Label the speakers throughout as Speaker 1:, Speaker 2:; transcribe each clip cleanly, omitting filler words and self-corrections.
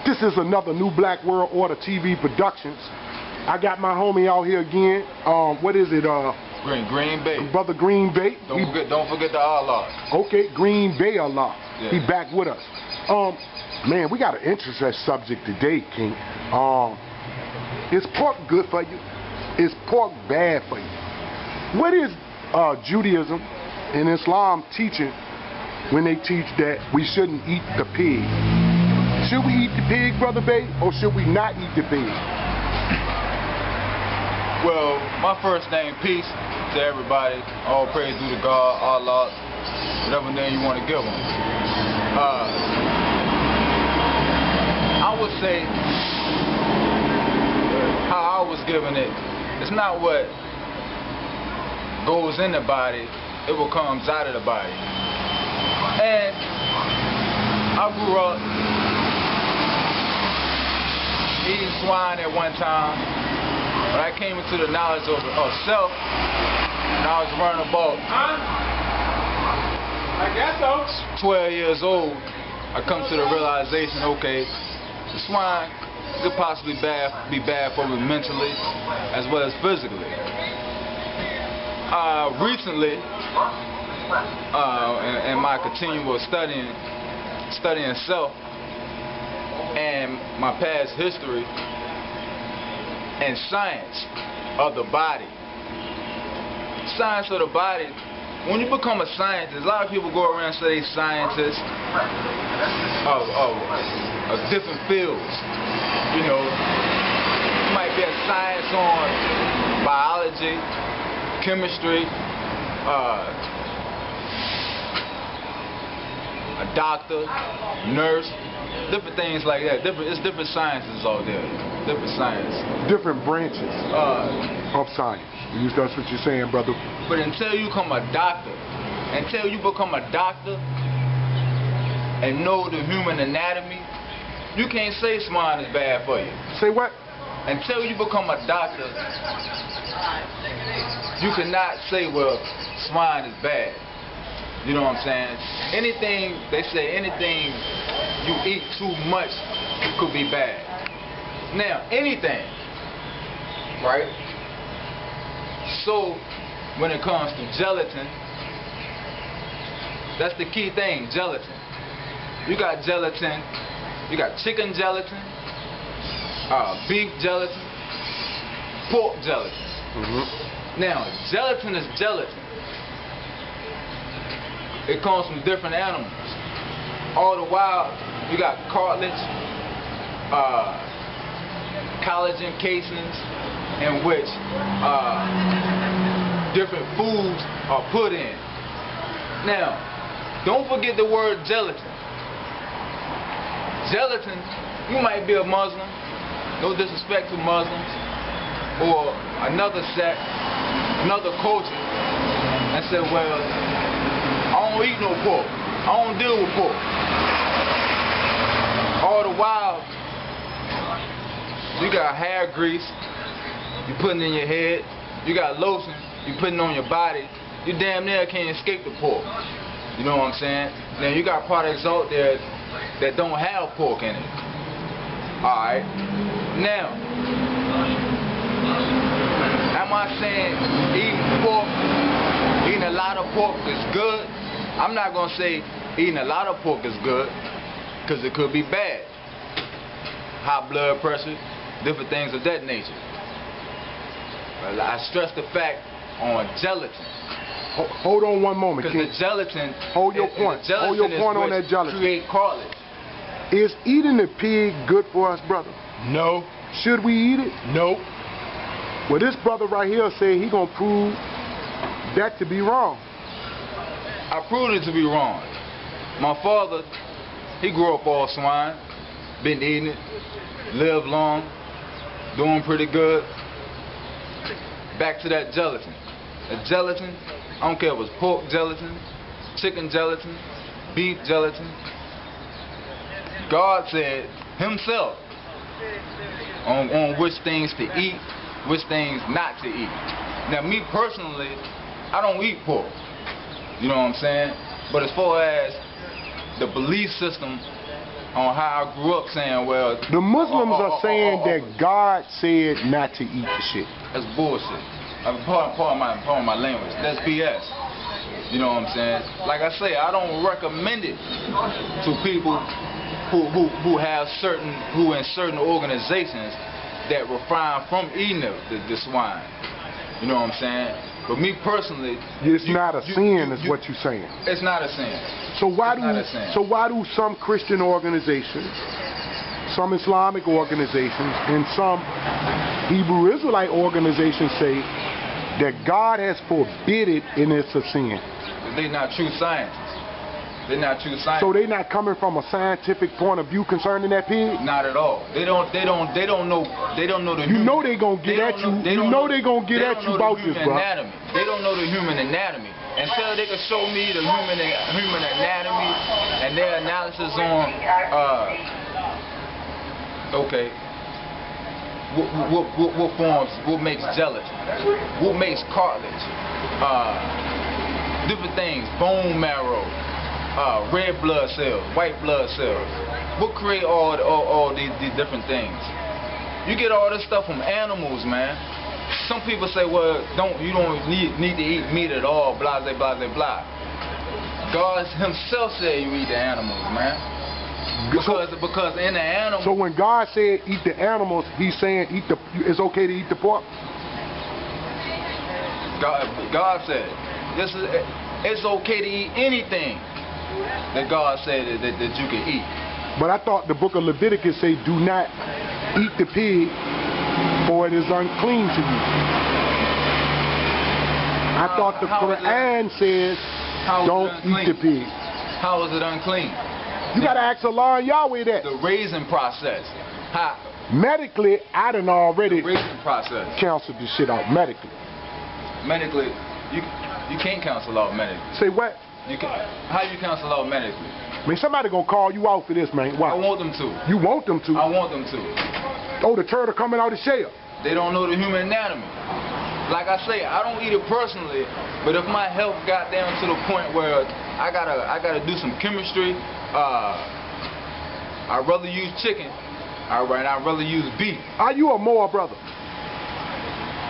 Speaker 1: This is another New Black World Order TV Productions. I got my homie out here again. What is it?
Speaker 2: Green Bey.
Speaker 1: Brother Green Bey.
Speaker 2: Don't forget the Allah.
Speaker 1: Okay, Green Bey Allah.
Speaker 2: Yeah.
Speaker 1: He back with us. Man, we got an interesting subject today, King. Is pork good for you? Is pork bad for you? What is Judaism and Islam teaching when they teach that we shouldn't eat the pig? Should we eat the pig, Brother Bey, or should we not eat the pig?
Speaker 2: Well, my first name, peace to everybody. All praise due to God, Allah, whatever name you want to give them. I would say how I was given it, it's not what goes in the body, it what comes out of the body. And I grew up eating swine at one time. When I came into the knowledge of self, and I was running about
Speaker 1: I guess so.
Speaker 2: 12 years old, I come to the realization, okay, the swine could possibly be bad for me mentally as well as physically. Recently, in my continual studying self and my past history and science of the body. Science of the body, when you become a scientist, a lot of people go around and say they're scientists of different fields. You know, it might be a science on biology, chemistry, a doctor, nurse, different things like that. It's different sciences out there. Different science. Different
Speaker 1: branches of science. That's what you're saying, brother.
Speaker 2: But until you become a doctor, and know the human anatomy, you can't say swine is bad for you.
Speaker 1: Say what?
Speaker 2: Until you become a doctor, you cannot say, well, swine is bad. You know what I'm saying? They say anything you eat too much could be bad. Now, anything, right? So, when it comes to gelatin, that's the key thing, gelatin. You got gelatin, you got chicken gelatin, beef gelatin, pork gelatin. Now, gelatin is gelatin. It comes from different animals. All the while, you got cartilage, collagen casings, in which different foods are put in. Now, don't forget the word gelatin. Gelatin, you might be a Muslim, no disrespect to Muslims, or another sect, another culture, and say, well, I don't eat no pork. I don't deal with pork. All the while, you got hair grease, you putting in your head, you got lotion, you putting on your body, you damn near can't escape the pork. You know what I'm saying? Now you got products out there that don't have pork in it. Alright. Now, am I saying eating a lot of pork is good? I'm not going to say eating a lot of pork is good, because it could be bad. High blood pressure, different things of that nature. But I stress the fact on gelatin.
Speaker 1: Hold on one moment, King.
Speaker 2: Because the gelatin...
Speaker 1: Hold your point. Hold your point on that gelatin.
Speaker 2: Create cartilage.
Speaker 1: Is eating the pig good for us, brother?
Speaker 2: No.
Speaker 1: Should we eat it?
Speaker 2: No.
Speaker 1: Well, this brother right here said he gonna prove that to be wrong.
Speaker 2: I proved it to be wrong. My father, he grew up all swine, been eating it, lived long, doing pretty good. Back to that gelatin. The gelatin, I don't care if it was pork gelatin, chicken gelatin, beef gelatin. God said himself on which things to eat, which things not to eat. Now me personally, I don't eat pork. You know what I'm saying? But as far as the belief system on how I grew up saying, well,
Speaker 1: The Muslims are saying that God said not to eat the shit.
Speaker 2: that's bullshit. I mean, pardon my language. That's BS. You know what I'm saying? Like I say, I don't recommend it to people who in certain organizations that refrain from eating the swine. You know what I'm saying? But me personally,
Speaker 1: It's not a sin, is what you're saying.
Speaker 2: It's not a sin.
Speaker 1: So why do some Christian organizations, some Islamic organizations, and some Hebrew Israelite organizations say that God has forbidden it and it's a sin?
Speaker 2: They're not true scientists. They're not true scientists.
Speaker 1: So they're not coming from a scientific point of view concerning that pig?
Speaker 2: Not at all. They don't know the
Speaker 1: You know they gonna get at you. You know they gonna get at you about this, bro.
Speaker 2: Anatomy. They don't know the human anatomy. Until they can show me the human anatomy and their analysis on okay, what forms, what makes gelatin, what makes cartilage, different things, bone marrow, red blood cells, white blood cells. What create all these different things? You get all this stuff from animals, man. Some people say, well, you don't need to eat meat at all, blah, blah, blah, blah, blah. God himself said you eat the animals, man. Because in the animals.
Speaker 1: So when God said eat the animals, he's saying it's okay to eat the pork?
Speaker 2: God said it's okay to eat anything that God said that you can eat.
Speaker 1: But I thought the book of Leviticus say do not eat the pig, for it is unclean to you. I thought the Quran says don't eat the pig.
Speaker 2: How is it unclean?
Speaker 1: You gotta ask Allah and Yahweh that.
Speaker 2: The raising process. How?
Speaker 1: Medically, I done already
Speaker 2: Raising process.
Speaker 1: counseled this shit out medically.
Speaker 2: Medically, you can't counsel out medically.
Speaker 1: Say what?
Speaker 2: How you counsel out medically?
Speaker 1: I mean, somebody gonna call you out for this, man. Why?
Speaker 2: I want them to.
Speaker 1: You want them to?
Speaker 2: I want them to.
Speaker 1: Oh, the turtle coming out of the shell.
Speaker 2: They don't know the human anatomy. Like I say, I don't eat it personally, but if my health got down to the point where I gotta do some chemistry, I'd rather use chicken. I'd rather use beef.
Speaker 1: Are you a Moor brother?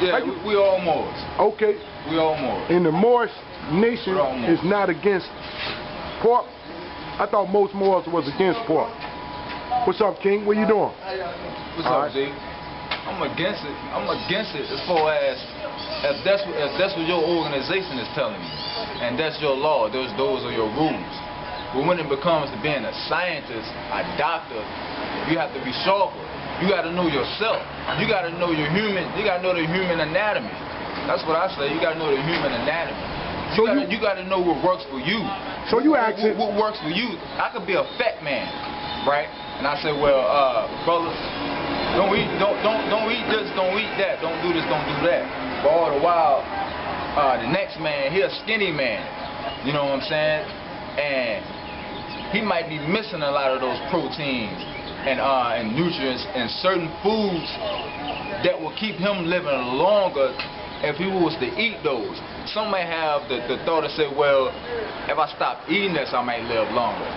Speaker 2: Yeah, we all Moors.
Speaker 1: Okay.
Speaker 2: We all Moors.
Speaker 1: And the Moorish nation is not against pork. I thought most Moors was against pork. What's up, King? What you doing?
Speaker 2: What's up, G? I'm against it. I'm against it as far as if that's what your organization is telling you, and that's your law. Those are your rules. But when it becomes to being a scientist, a doctor, you have to be sharper. You got to know yourself. You got to know your human. You got to know the human anatomy. That's what I say. You got to know the human anatomy. You got to know what works for you.
Speaker 1: So you actually
Speaker 2: what works for you. I could be a fat man, right? And I say, well, brother, don't eat this, don't eat that, don't do this, don't do that. But all the while, the next man, he a skinny man. You know what I'm saying? And he might be missing a lot of those proteins and nutrients and certain foods that will keep him living longer if he was to eat those. Some may have the thought to say, well, if I stop eating this, I might live longer.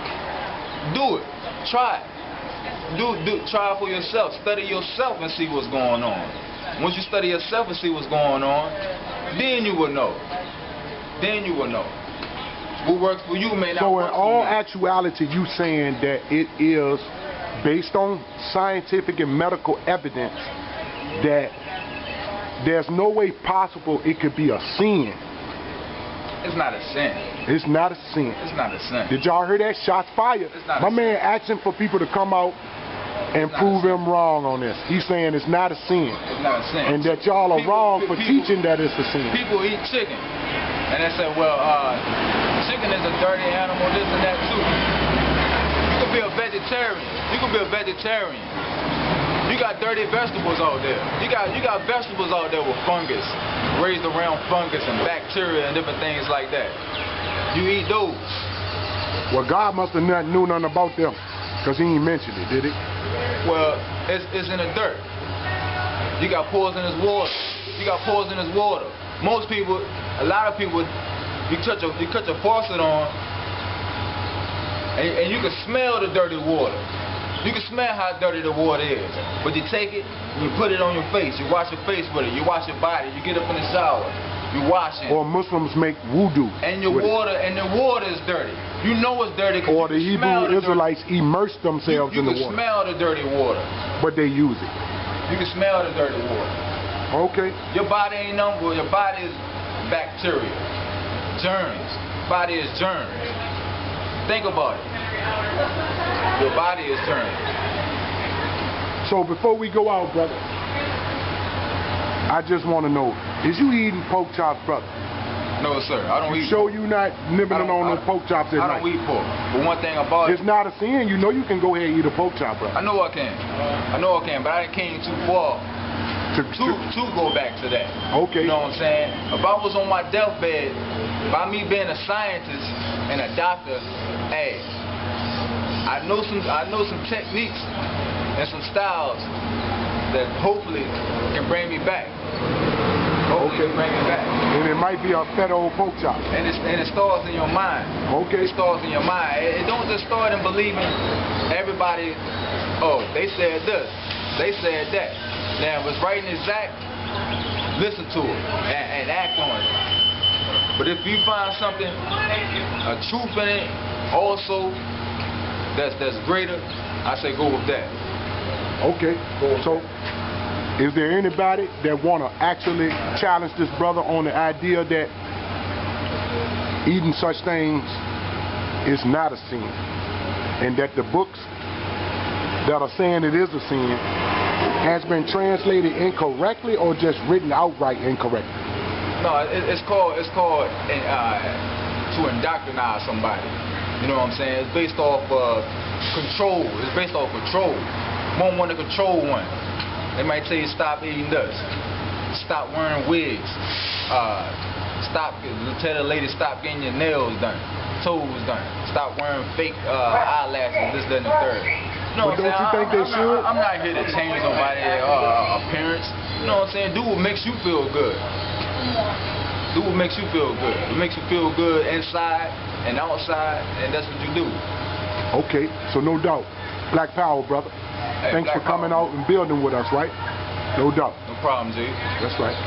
Speaker 2: Do it. Try it. Try it for yourself. Study yourself and see what's going on. Once you study yourself and see what's going on, then you will know. Then you will know. What works for you may not work for me.
Speaker 1: So in all actuality, you saying that it is based on scientific and medical evidence that there's no way possible it could be a sin.
Speaker 2: It's not a sin.
Speaker 1: It's not a sin.
Speaker 2: It's not a sin.
Speaker 1: Did y'all hear that? Shots fired. My man asking for people to come out and prove him wrong on this. He's saying it's not a sin.
Speaker 2: It's not a sin.
Speaker 1: And that y'all are wrong for teaching that it's a sin.
Speaker 2: People eat chicken. And they say, well, chicken is a dirty animal, this and that too. You could be a vegetarian. You could be a vegetarian. You got dirty vegetables out there. You got vegetables out there with fungus, raised around fungus and bacteria and different things like that. You eat those.
Speaker 1: Well, God must have not knew nothing about them, because he ain't mentioned it, did he?
Speaker 2: Well, it's in the dirt. You got poisonous water. You got poisonous water. Most people, a lot of people, you cut your faucet on, and you can smell the dirty water. You can smell how dirty the water is. But you take it, and you put it on your face. You wash your face with it. You wash your body. You get up in the shower. You wash it.
Speaker 1: Or Muslims make wudu.
Speaker 2: And the water is dirty. You know it's dirty.
Speaker 1: Or the Hebrew Israelites immerse themselves in the water.
Speaker 2: You can smell the dirty water.
Speaker 1: But they use it.
Speaker 2: You can smell the dirty water.
Speaker 1: Okay.
Speaker 2: Your body ain't number. Your body is bacteria, germs. Body is germs. Think about it. Your body is germs.
Speaker 1: So before we go out, brother, I just want to know, is you eating pork chops, brother?
Speaker 2: No, sir. I don't eat
Speaker 1: pork.
Speaker 2: pork.
Speaker 1: You not nibbling on no pork chops at night?
Speaker 2: I don't eat pork. But one thing about
Speaker 1: it's not a sin. You know you can go ahead and eat a pork chop, brother.
Speaker 2: I know I can. I know I can, but I came too far to go back to that.
Speaker 1: Okay.
Speaker 2: You know what I'm saying? If I was on my deathbed, by me being a scientist and a doctor, hey, I know some techniques and some styles that hopefully can bring me back. Hopefully can bring me back.
Speaker 1: And it might be a fat old pork chop.
Speaker 2: And it starts in your mind.
Speaker 1: Okay.
Speaker 2: It starts in your mind. It don't just start in believing everybody, oh, they said this, they said that. Now, if it's right and exact, listen to it and act on it. But if you find something, a truth in it, also, that's greater, I say go with that.
Speaker 1: Okay. So, is there anybody that want to actually challenge this brother on the idea that eating such things is not a sin, and that the books that are saying it is a sin has been translated incorrectly or just written outright incorrectly?
Speaker 2: No, it's called to indoctrinize somebody. You know what I'm saying? It's based off control. It's based off control. One want to control one. They might tell you stop eating this, stop wearing wigs, tell the lady stop getting your nails done, toes done, stop wearing fake eyelashes, this, that, and the third. You know
Speaker 1: but don't you think they should?
Speaker 2: I'm not here to change nobody's appearance. You know what I'm saying? Do what makes you feel good. Do what makes you feel good. It makes you feel good inside and outside, and that's what you do.
Speaker 1: Okay, so no doubt. Black Power, brother.
Speaker 2: Hey,
Speaker 1: thanks for coming out and building with us, right? No doubt.
Speaker 2: No problem, G.
Speaker 1: That's right.